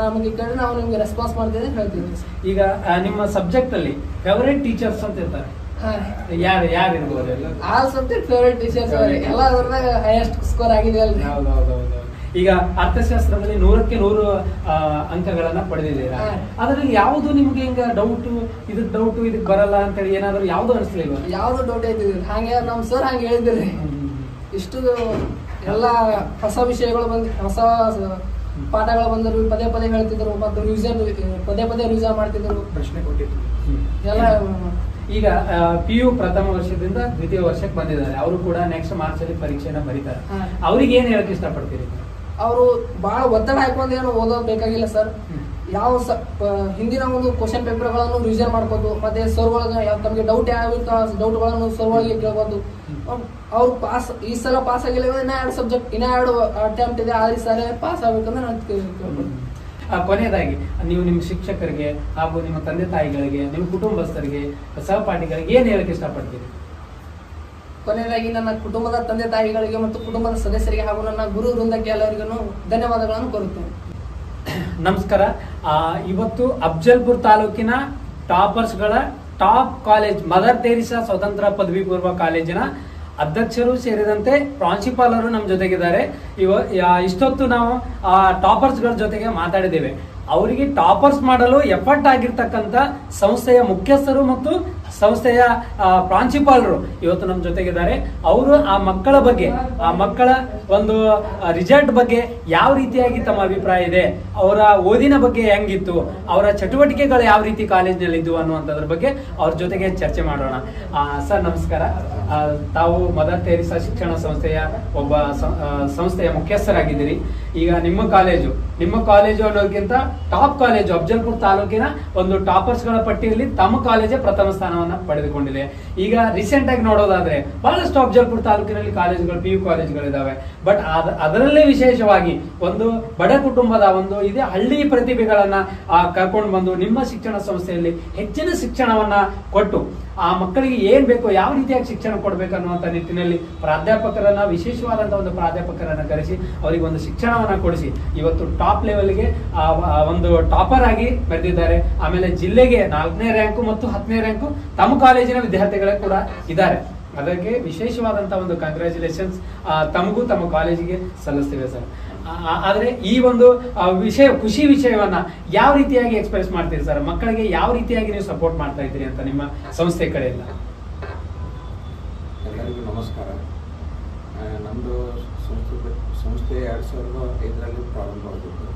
ನಮಗೆ ಕೇಳಿ ನಾವು ನಿಮ್ಗೆ ರೆಸ್ಪಾನ್ಸ್ ಮಾಡ್ತೀವಿ ಹೇಳ್ತೀವಿ. ಈಗ ನಿಮ್ಮ ಸಬ್ಜೆಕ್ಟ್ ಅಲ್ಲಿ ಫೇವರೇಟ್ ಟೀಚರ್ಸ್ ಅಂತ ಇರ್ತಾರೆ, ಯಾರು ಇರ್ಬೋದು? ಆ ಸಬ್ಜೆಕ್ಟ್ ಫೇವರೇಟ್ ಟೀಚರ್ಸ್ ಎಲ್ಲ ಅದ್ರದಾಗ ಹೈಯೆಸ್ಟ್ ಸ್ಕೋರ್ ಆಗಿದೆ ಅಲ್ರಿ. ಈಗ ಅರ್ಥಶಾಸ್ತ್ರದಲ್ಲಿ 100ಕ್ಕೆ 100 ಅಂಕಗಳನ್ನ ಪಡೆದಿದ್ದೀರಾ. ಅದರಲ್ಲಿ ಯಾವುದು ನಿಮ್ಗೆ ಹಿಂಗ ಡೌಟು, ಇದಕ್ ಬರಲ್ಲ ಅಂತೇಳಿ ಏನಾದ್ರು ಯಾವ್ದು ಅನಿಸ್ಲಿಲ್ವಾ? ಯಾವ್ದು ಡೌಟ್ ಐತಿದ್ರಿ, ಹಂಗೆ ನಮ್ ಸರ್ ಹಂಗೆ ಹೇಳಿದ್ರಿ. ಇಷ್ಟು ಎಲ್ಲ ಹೊಸ ವಿಷಯಗಳು ಹೊಸ ಪಾಠಗಳು ಬಂದರು, ಪದೇ ಪದೇ ಹೇಳ್ತಿದ್ರು ಮತ್ತು ಪದೇ ರಿವಿಷನ್ ಮಾಡ್ತಿದ್ರು, ಪ್ರಶ್ನೆ ಕೊಟ್ಟಿದ್ರು ಎಲ್ಲ. ಈಗ PU ಪ್ರಥಮ ವರ್ಷದಿಂದ ದ್ವಿತೀಯ ವರ್ಷಕ್ಕೆ ಬಂದಿದ್ದಾರೆ, ಅವರು ಕೂಡ ನೆಕ್ಸ್ಟ್ ಮಾರ್ಚ್ ಅಲ್ಲಿ ಪರೀಕ್ಷೆನ ಬರೀತಾರೆ. ಅವ್ರಿಗೆ ಏನ್ ಹೇಳಕ್ ಇಷ್ಟಪಡ್ತೀರಿ? ಅವರು ಬಹಳ ಒತ್ತಡ ಹಾಕೊಂಡು ಏನು ಓದೋದು ಬೇಕಾಗಿಲ್ಲ ಸರ್. ಯಾವ ಹಿಂದಿನ ಒಂದು ಕ್ವಶನ್ ಪೇಪರ್ಗಳನ್ನು ರಿವಿಷನ್ ಮಾಡ್ಬೋದು, ಮತ್ತೆ ಸರ್ ಒಳಗೆ ತಮಗೆ ಡೌಟ್ ಡೌಟ್ಗಳನ್ನು ಸರ್ ಒಳಗೆ ಕೇಳ್ಬೋದು. ಅವ್ರು ಈ ಸಲ ಪಾಸ್ ಆಗಿಲ್ಲ, ಇನ್ನ 2 ಸಬ್ಜೆಕ್ಟ್, ಇನ್ನ 2 ಅಟೆಂಪ್ಟ್ ಇದೆ, ಆದ್ರೆ ಈ ಸಲ ಪಾಸ್ ಆಗ್ಬೇಕಂದ್ರೆ ನಾನು ಕೇಳ್ಬೋದು. ಕೊನೆಯದಾಗಿ ನೀವು ನಿಮ್ಮ ಶಿಕ್ಷಕರಿಗೆ ಹಾಗೂ ನಿಮ್ಮ ತಂದೆ ತಾಯಿಗಳಿಗೆ, ನಿಮ್ಮ ಕುಟುಂಬಸ್ಥರಿಗೆ, ಸಹಪಾಠಿಗಳಿಗೆ ಏನ್ ಹೇಳಕ್ ಇಷ್ಟಪಡ್ತೀರಿ? ಕೊನೆಯದಾಗಿ ನನ್ನ ಕುಟುಂಬದ ತಂದೆ ತಾಯಿಗಳಿಗೆ ಮತ್ತು ಕುಟುಂಬದ ಸದಸ್ಯರಿಗೆ ಹಾಗೂ ನನ್ನ ಗುರು ವೃಂದಕ್ಕೆ ಎಲ್ಲರಿಗೂ ಧನ್ಯವಾದಗಳನ್ನು ಕೋರುತ್ತೇನೆ. ನಮಸ್ಕಾರ. ಇವತ್ತು ಅಫ್ಜಲ್ಪುರ್ ತಾಲೂಕಿನ ಟಾಪರ್ಸ್ಗಳ ಟಾಪ್ ಕಾಲೇಜ್ ಮದರ್ ತೆರೇಸಾ ಸ್ವತಂತ್ರ ಪದವಿ ಪೂರ್ವ ಕಾಲೇಜಿನ ಅಧ್ಯಕ್ಷರು ಸೇರಿದಂತೆ ಪ್ರಾಂಶುಪಾಲರು ನಮ್ಮ ಜೊತೆಗಿದ್ದಾರೆ. ಇಷ್ಟೊತ್ತು ನಾವು ಟಾಪರ್ಸ್ಗಳ ಜೊತೆಗೆ ಮಾತಾಡಿದ್ದೇವೆ. ಅವರಿಗೆ ಟಾಪರ್ಸ್ ಮಾಡಲು ಎಫರ್ಟ್ ಆಗಿರ್ತಕ್ಕಂಥ ಸಂಸ್ಥೆಯ ಮುಖ್ಯಸ್ಥರು ಮತ್ತು ಸಂಸ್ಥೆಯ ಪ್ರಾಂಶುಪಾಲರು ಇವತ್ತು ನಮ್ಮ ಜೊತೆಗಿದ್ದಾರೆ. ಅವರು ಆ ಮಕ್ಕಳ ಬಗ್ಗೆ, ಆ ಮಕ್ಕಳ ಒಂದು ರಿಸಲ್ಟ್ ಬಗ್ಗೆ ಯಾವ ರೀತಿಯಾಗಿ ತಮ್ಮ ಅಭಿಪ್ರಾಯ ಇದೆ, ಅವರ ಓದಿನ ಬಗ್ಗೆ ಹೆಂಗಿತ್ತು, ಅವರ ಚಟುವಟಿಕೆಗಳು ಯಾವ ರೀತಿ ಕಾಲೇಜಿನಲ್ಲಿ ಇದ್ವು ಅನ್ನುವಂಥದ್ರ ಬಗ್ಗೆ ಅವ್ರ ಜೊತೆಗೆ ಚರ್ಚೆ ಮಾಡೋಣ. ಸರ್ ನಮಸ್ಕಾರ. ತಾವು ಮದರ್ ತೆರೇಸಾ ಶಿಕ್ಷಣ ಸಂಸ್ಥೆಯ ಒಬ್ಬ ಸಂಸ್ಥೆಯ ಮುಖ್ಯಸ್ಥರಾಗಿದ್ದೀರಿ. ಈಗ ನಿಮ್ಮ ಕಾಲೇಜು ಅನ್ನೋದಕ್ಕಿಂತ ಟಾಪ್ ಕಾಲೇಜು ಅಫ್ಜಲ್ಪುರ್ ತಾಲೂಕಿನ ಒಂದು ಟಾಪರ್ಸ್ ಗಳ ಪಟ್ಟಿಯಲ್ಲಿ ತಮ್ಮ ಕಾಲೇಜೇ ಪ್ರಥಮ ಸ್ಥಾನವನ್ನ ಪಡೆದುಕೊಂಡಿದೆ. ಈಗ ರೀಸೆಂಟ್ ಆಗಿ ನೋಡೋದಾದ್ರೆ ಬಹಳಷ್ಟು ಅಫ್ಜಲ್ಪುರ್ ತಾಲೂಕಿನಲ್ಲಿ ಕಾಲೇಜುಗಳು, PU ಕಾಲೇಜುಗಳಿದಾವೆ. ಬಟ್ ಅದರಲ್ಲೇ ವಿಶೇಷವಾಗಿ ಒಂದು ಬಡ ಕುಟುಂಬದ ಇದೆ ಹಳ್ಳಿ ಪ್ರತಿಭೆಗಳನ್ನ ಕರ್ಕೊಂಡು ಬಂದು ನಿಮ್ಮ ಶಿಕ್ಷಣ ಸಂಸ್ಥೆಯಲ್ಲಿ ಹೆಚ್ಚಿನ ಶಿಕ್ಷಣವನ್ನ ಕೊಟ್ಟು ಆ ಮಕ್ಕಳಿಗೆ ಏನ್ ಬೇಕೋ, ಯಾವ ರೀತಿಯಾಗಿ ಶಿಕ್ಷಣ ಕೊಡ್ಬೇಕು ಅನ್ನುವಂತ ನಿಟ್ಟಿನಲ್ಲಿ ಪ್ರಾಧ್ಯಾಪಕರನ್ನ, ವಿಶೇಷವಾದಂತಹ ಒಂದು ಪ್ರಾಧ್ಯಾಪಕರನ್ನ ಕರೆಸಿ ಅವರಿಗೆ ಒಂದು ಶಿಕ್ಷಣವನ್ನ ಕೊಡಿಸಿ ಇವತ್ತು ಟಾಪ್ ಲೆವೆಲ್ಗೆ ಒಂದು ಟಾಪರ್ ಆಗಿ ಬೆಳೆದಿದ್ದಾರೆ. ಆಮೇಲೆ ಜಿಲ್ಲೆಗೆ 4ನೇ ರ್ಯಾಂಕು ಮತ್ತು 10ನೇ ರ್ಯಾಂಕು ತಮ್ಮ ಕಾಲೇಜಿನ ವಿದ್ಯಾರ್ಥಿಗಳೇ ಕೂಡ ಇದ್ದಾರೆ. ಅದಕ್ಕೆ ವಿಶೇಷವಾದಂತಹ ಒಂದು ಕಂಗ್ರ್ಯಾಚುಲೇಷನ್ಸ್ ತಮಗೂ ತಮ್ಮ ಕಾಲೇಜಿಗೆ ಸಲ್ಲಿಸ್ತೇವೆ ಸರ್. ಆದ್ರೆ ಈ ಒಂದು ಖುಷಿ ವಿಷಯವನ್ನ ಯಾವ ರೀತಿಯಾಗಿ ಎಕ್ಸ್ಪ್ರೆಸ್ ಮಾಡ್ತೀರಿ ಸರ್? ಮಕ್ಕಳಿಗೆ ಯಾವ ರೀತಿಯಾಗಿ ನೀವು ಸಪೋರ್ಟ್ ಮಾಡ್ತಾ ಇದ್ದೀರಿ ಅಂತ ನಿಮ್ಮ ಸಂಸ್ಥೆ ಕಡೆಯಿಂದ? ಎಲ್ಲರಿಗೂ ನಮಸ್ಕಾರ. ನಮ್ಮದು ಸಂಸ್ಥೆ 2005ರಲ್ಲಿ ಪ್ರಾರಂಭವಾಗಿತ್ತು.